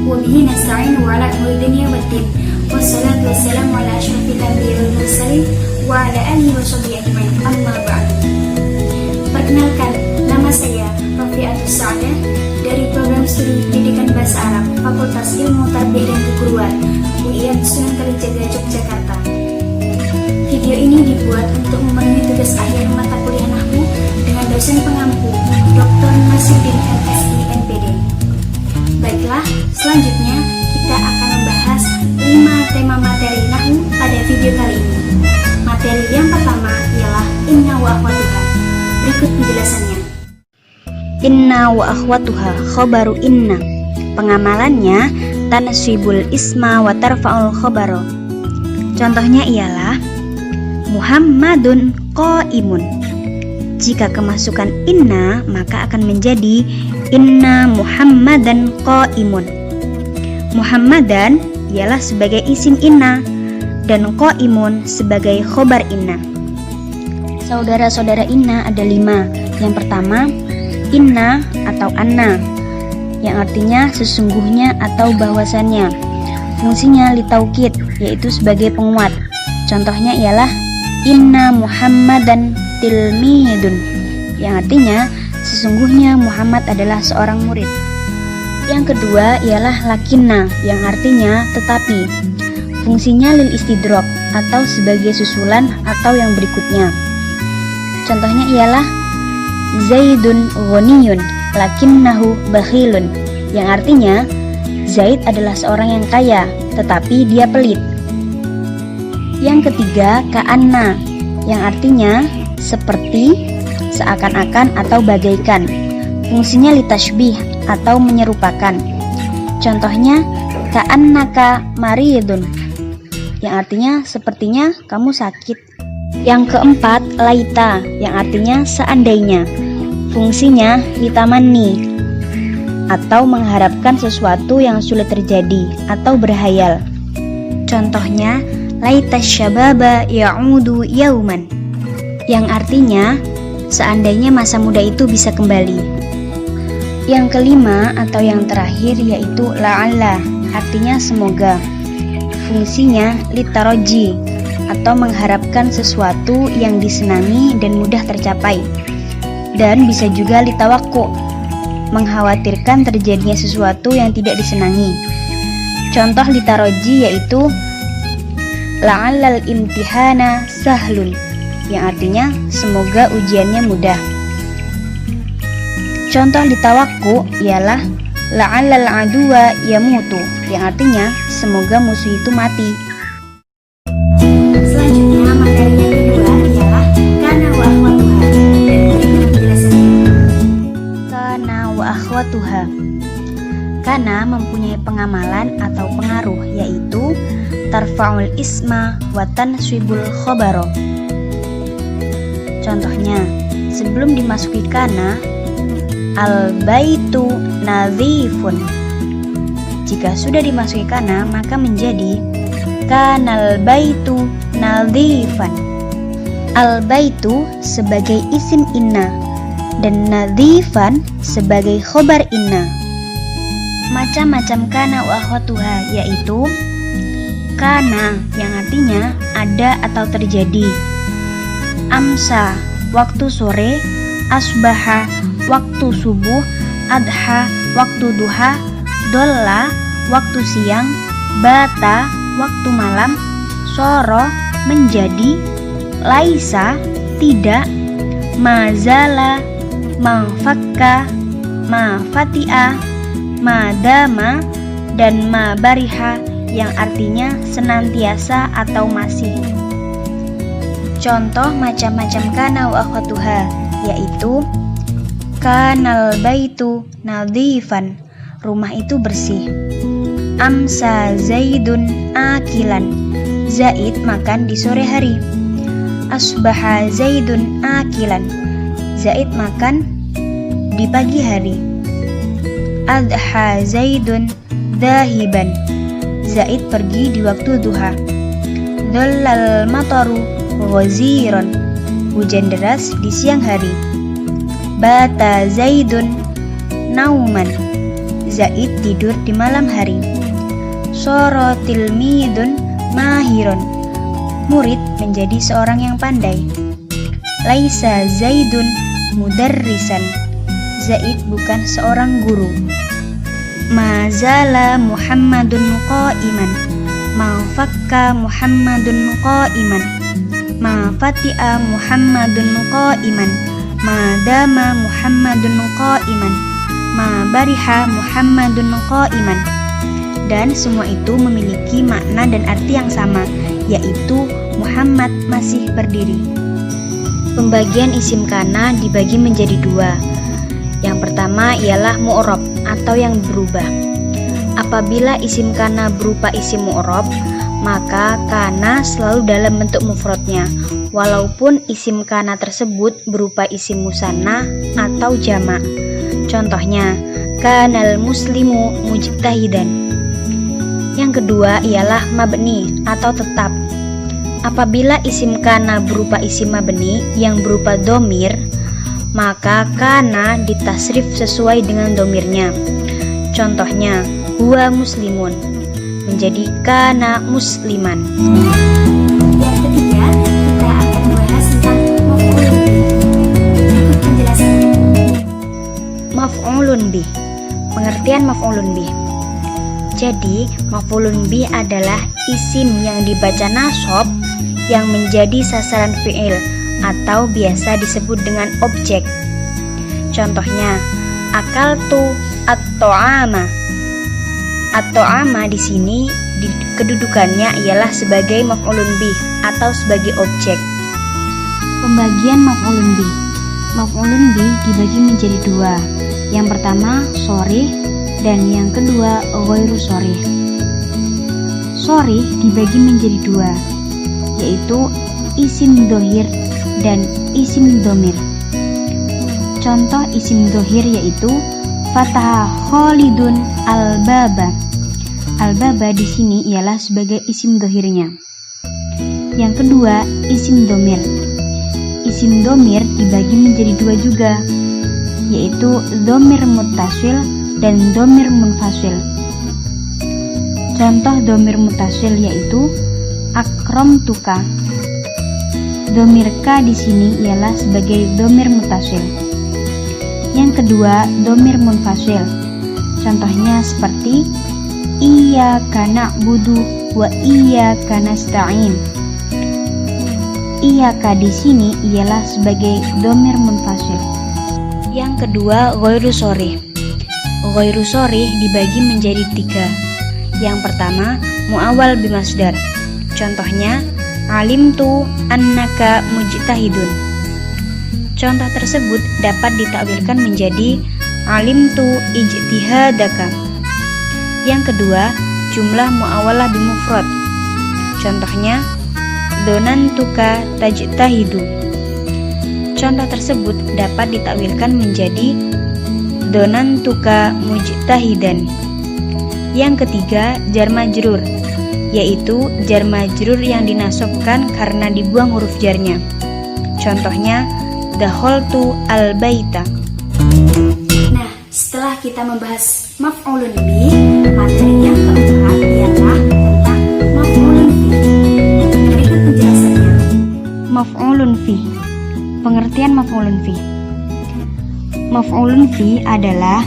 وبه نستعين على أمور الدنيا والدين والصلاة والسلام على أشرف الأنبياء والمرسلين وعلى آله وصحبه أجمعين. Amma ba'd. Perkenalkan, nama saya Rafiatus Sa'adah dari program studi Pendidikan Bahasa Arab Fakultas Ilmu Tarbiyah dan Keguruan UIN Sunan Kalijaga, Yogyakarta. Video ini dibuat untuk memenuhi tugas akhir mata kuliah Nahwu dengan dosen pengampu Dr. Nasiruddin MSI NPD. Baiklah, selanjutnya kita akan membahas 5 tema materi Nahwu pada video kali ini. Materi yang pertama ialah Inna wa akhwatuha. Berikut penjelasannya. Inna wa akhwatuha khobaru inna. Pengamalannya tansibul isma wa tarfa'ul khobaro. Contohnya ialah Muhammadun qaimun. Jika kemasukan inna maka akan menjadi Inna Muhammadan qaimun. Muhammadan ialah sebagai isim inna dan qaimun sebagai khobar inna. Saudara-saudara inna ada 5. Yang pertama, inna atau anna, yang artinya sesungguhnya atau bahwasannya. Fungsinya litaukid, yaitu sebagai penguat. Contohnya ialah inna Muhammadan tilmidun, yang artinya sesungguhnya Muhammad adalah seorang murid. Yang kedua ialah lakinna, yang artinya tetapi. Fungsinya lil istidrok atau sebagai susulan atau yang berikutnya. Contohnya ialah Zaidun ghaniyun lakinnahu bakhilun, yang artinya Zaid adalah seorang yang kaya tetapi dia pelit. Yang ketiga ka'anna, yang artinya seperti, seakan-akan atau bagaikan. Fungsinya litashbih atau menyerupakan. Contohnya ka'annaka maridun, yang artinya sepertinya kamu sakit. Yang keempat laita, yang artinya seandainya. Fungsinya litamanni atau mengharapkan sesuatu yang sulit terjadi atau berhayal. Contohnya laita syababa ya'udu yauman, yang artinya seandainya masa muda itu bisa kembali. Yang kelima atau yang terakhir yaitu la'alla, artinya semoga. Fungsinya litaroji atau mengharapkan sesuatu yang disenangi dan mudah tercapai. Dan bisa juga litawakku, mengkhawatirkan terjadinya sesuatu yang tidak disenangi. Contoh litaroji yaitu la'allal imtihana sahlun, yang artinya semoga ujiannya mudah. Contoh litawakku ialah la'allal aduwa yamutu, yang artinya semoga musuh itu mati. Selanjutnya materi yang kedua ialah Kana wa akhwatuha. Berikut penjelasannya. Kana wa akhwatuha. Kana mempunyai pengamalan atau pengaruh, yaitu tarfa'ul isma wa tansibul khobaro. Contohnya, sebelum dimasuki kana, al-baitu nadhifun. Jika sudah dimasuki kana, maka menjadi kanal baitu nadhifan. Al-baitu sebagai isim inna dan nadhifan sebagai khobar inna. Macam-macam kana wa akhwatuha yaitu kana, yang artinya ada atau terjadi. Amsa, waktu sore. Asbaha, waktu subuh. Adha, waktu duha. Dolla, waktu siang. Bata, waktu malam. Soro, menjadi. Laisa, tidak. Mazala, mafakka, mafati'a, madama, dan mabariha, yang artinya senantiasa atau masih. Contoh macam-macam kana wa akhwatuha yaitu kanal baitu nadhifan, rumah itu bersih. Amsa Zaidun akilan, Zaid makan di sore hari. Asbaha Zaidun akilan, Zaid makan di pagi hari. Adha Zaidun dahiban, Zaid pergi di waktu duha. Dhallal mataru ghaziran, hujan deras di siang hari. Bata Zaidun nauman, Zaid tidur di malam hari. Soro tilmidun mahiron, murid menjadi seorang yang pandai. Laisa Zaidun mudarrisan, Zaid bukan seorang guru. Mazala Muhammadun qa'iman, ma fakka Muhammadun qa'iman, ma fati'a Muhammadun qa'iman, ma dama Muhammadun qa'iman, ma bariha Muhammadun qa'iman. Dan semua itu memiliki makna dan arti yang sama, yaitu Muhammad masih berdiri. Pembagian isim kana dibagi menjadi dua. Yang pertama ialah mu'rab atau yang berubah. Apabila isim kana berupa isim mu'rab, maka kana selalu dalam bentuk mufradnya, walaupun isim kana tersebut berupa isim musanna atau jamak. Contohnya, kanal muslimu mujtahidan. Yang kedua ialah mabni atau tetap. Apabila isim kana berupa isim mabni yang berupa domir, maka kana ditasrif sesuai dengan domirnya. Contohnya, huwa muslimun menjadi kana musliman. Yang ketiga, kita akan membahas tentang maf'ulun bih. Berikut penjelasannya. Maf'ulun bih. Pengertian maf'ulun bih. Jadi, maf'ulun bih adalah isim yang dibaca nasab yang menjadi sasaran fi'il atau biasa disebut dengan objek. Contohnya, akaltu at-ta'ama. At-ta'ama di sini kedudukannya ialah sebagai maf'ulun bih atau sebagai objek. Pembagian maf'ulun bih. Maf'ulun bih dibagi menjadi dua. Yang pertama sharih dan yang kedua ghairu sharih. Sharih dibagi menjadi dua, yaitu isim dhohir dan isim dhamir. Contoh isim dhohir yaitu fataha Khalidun al-baba. Al-baba di sini ialah sebagai isim dhohirnya. Yang kedua isim dhamir. Isim dhamir dibagi menjadi dua juga, yaitu dhamir muttasil dan dhamir munfasil. Contoh dhamir muttasil yaitu akramtuka. Dhamir ka di sini ialah sebagai dhamir muttasil. Yang kedua, dhamir munfasil. Contohnya seperti iyyaka na'budu wa iyyaka nasta'in. Iyyaka di sini ialah sebagai dhamir munfasil. Yang kedua, ghairu sharih. Ghairu sharih dibagi menjadi tiga. Yang pertama, muawwal bimasdar. Contohnya, alimtu annaka mujtahidun. Contoh tersebut dapat ditakwilkan menjadi alimtu ijtihadaka. Yang kedua, jumlah muawwalah bimufrad. Contohnya, donantuka tajtahidu. Contoh tersebut dapat ditakwilkan menjadi donantuka mujtahidan. Yang ketiga, jar majrur, yaitu jar majrur yang dinasabkan karena dibuang huruf jarnya. Contohnya, dakhaltu al-baita. Nah, setelah kita membahas maf'ulun bih, materi yang keempat ialah tentang maf'ulun fi. Berikut penjelasannya. Maf'ulun fi. Pengertian maf'ulun fi. Maf'ulun fi adalah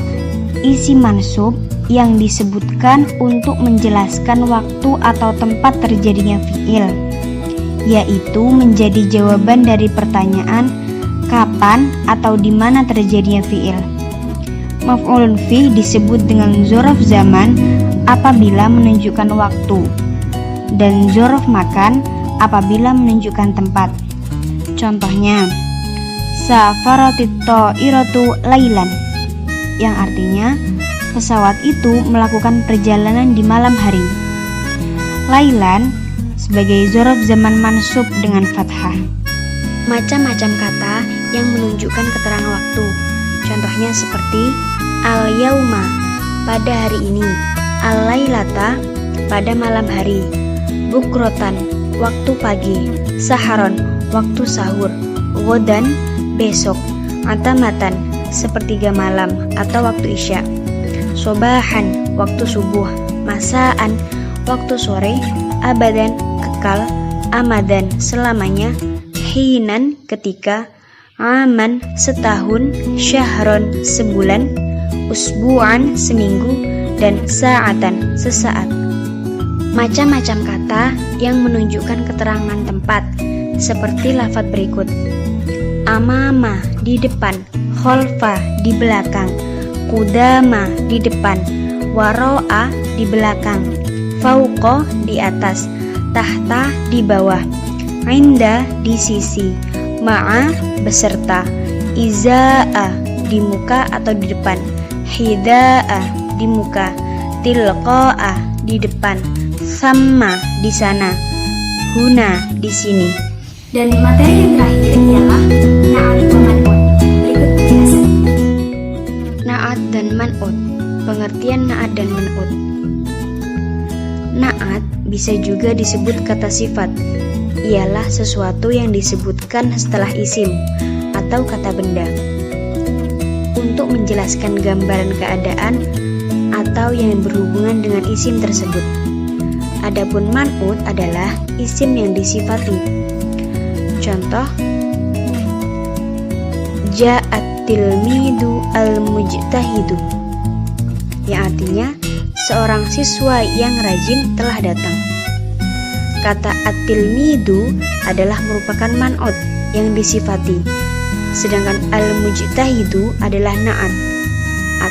isim mansub yang disebutkan untuk menjelaskan waktu atau tempat terjadinya fi'il, yaitu menjadi jawaban dari pertanyaan kapan atau di mana terjadinya fi'il. Maf'ulun fi disebut dengan dzaraf zaman apabila menunjukkan waktu, dan dzaraf makan apabila menunjukkan tempat. Contohnya, safaratit ta'iratu lailan, yang artinya pesawat itu melakukan perjalanan di malam hari. Lailan sebagai dzaraf zaman mansub dengan fathah. Macam-macam kata yang menunjukkan keterangan waktu. Contohnya seperti al-yauma, pada hari ini, al-lailata, pada malam hari, bukrotan, waktu pagi, saharon, waktu sahur, godan, besok, atamatan, sepertiga malam atau waktu isya. sobahan, waktu subuh, masaan, waktu sore, abadan, kekal, amadan, selamanya, hinan, ketika, aman, setahun, syahron, sebulan, usbu'an, seminggu, dan sa'atan, sesaat. Macam-macam kata yang menunjukkan keterangan tempat, seperti lafaz berikut. Amama, di depan, kholfa, di belakang, kudama, di depan, waro'a, di belakang, fauqo, di atas, tahta, di bawah, inda, di sisi, ma'a, beserta, iza'a, di muka atau di depan, hida'a, di muka, tilqa'a, di depan, sama, di sana, huna, di sini. Dan materi yang terakhir ialah na'at wa man'ut. Berikut penjelasan. Na'at dan man'ut. Pengertian na'at dan man'ut. Na'at bisa juga disebut kata sifat. Ialah sesuatu yang disebutkan setelah isim atau kata benda untuk menjelaskan gambaran keadaan atau yang berhubungan dengan isim tersebut. Adapun man'ut adalah isim yang disifati. Contoh, ja'at tilmidu al-mujtahidu, yang artinya seorang siswa yang rajin telah datang. Kata at-tilmidu adalah merupakan man'ut yang disifati, sedangkan al-mujtahidu adalah na'at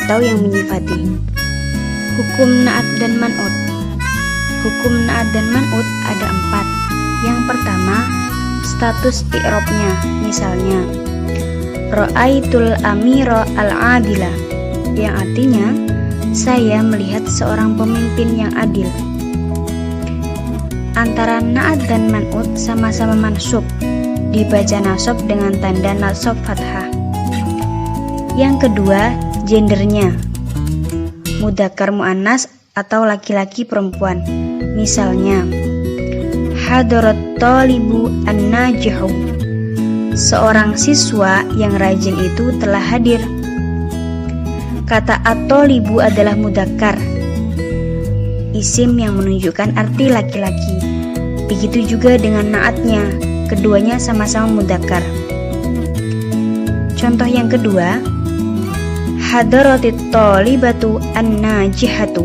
atau yang menyifati. Hukum na'at dan man'ut. Hukum na'at dan man'ut ada 4. Yang pertama, status i'rabnya, misalnya Ra'aitul amira al-adila, yang artinya saya melihat seorang pemimpin yang adil. Antara na'at dan man'ut sama-sama mansub, dibaca nasab dengan tanda nasab fathah. Yang kedua, gendernya, mudzakkar muannas atau laki-laki perempuan, misalnya hadarat talibu an-najihu, seorang siswa yang rajin itu telah hadir. Kata at-talibu adalah mudzakkar, isim yang menunjukkan arti laki-laki. Begitu juga dengan na'atnya, keduanya sama-sama mudzakkar. Contoh yang kedua, hadaratit talibatu an-najihatu,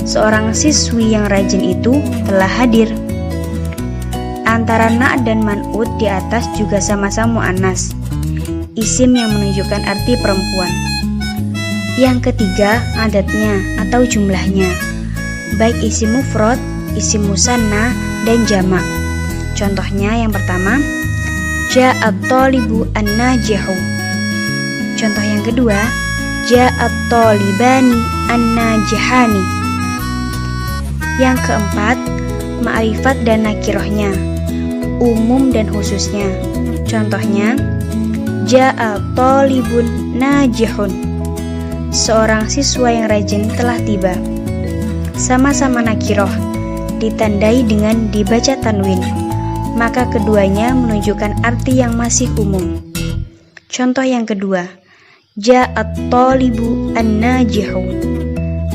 seorang siswi yang rajin itu telah hadir. Antara na'at dan man'ut di atas juga sama-sama mu'annas, isim yang menunjukkan arti perempuan. Yang ketiga, adatnya atau jumlahnya, baik isim mufrad, isim musanna, dan jamak. Contohnya yang pertama, ja'at talibu an-najihu. Contoh yang kedua, ja'at talibani an-najihani. Yang keempat, ma'rifat dan nakirohnya, umum dan khususnya. Contohnya, ja'a talibun najihun, seorang siswa yang rajin telah tiba. Sama-sama nakiroh, ditandai dengan dibaca tanwin, maka keduanya menunjukkan arti yang masih umum. Contoh yang kedua, ja'at talibu an-najihu,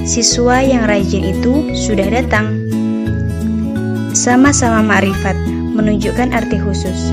siswa yang rajin itu sudah datang. Sama-sama ma'rifat, menunjukkan arti khusus.